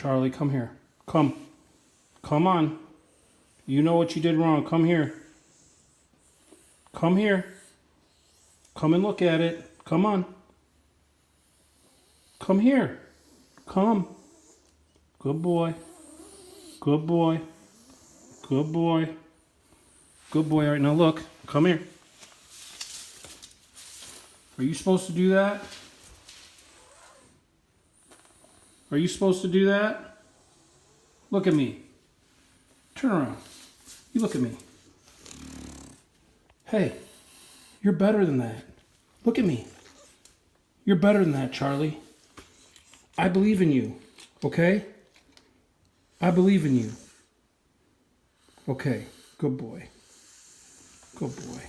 Charlie, come here. Come. Come on. You know what you did wrong. Come here. Come here. Come and look at it. Come on. Come here. Come. Good boy. Good boy. Good boy. Good boy. All right, now look. Come here. Are you supposed to do that? Are you supposed to do that? Look at me. Turn around. You look at me. Hey, you're better than that. Look at me. You're better than that, Charlie. I believe in you, okay? I believe in you. Okay, good boy. Good boy.